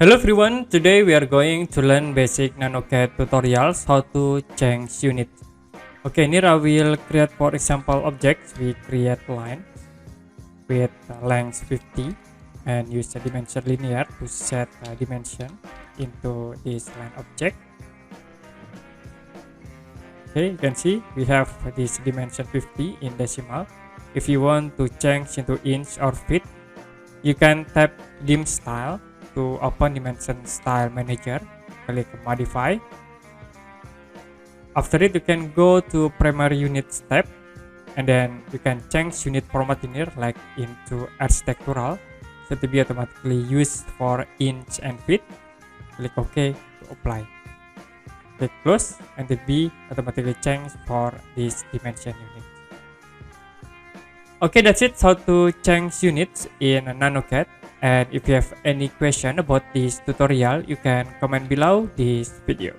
Hello everyone, today we are going to learn basic NanoCAD tutorials how to change unit. Okay, here I will create for example objects. We create line with length 50 and use the dimension linear to set dimension into this line object. Okay, you can see we have this dimension 50 in decimal. If you want to change into inch or feet, you can tap dim style to open dimension style manager, click modify. After it, you can go to primary unit step and then you can change unit format in here like into architectural, so to be automatically used for inch and feet. Click OK to apply. Click close and it be automatically changed for this dimension unit. Okay, that's it, how to change units in NanoCAD. And if you have any question about this tutorial, you can comment below this video.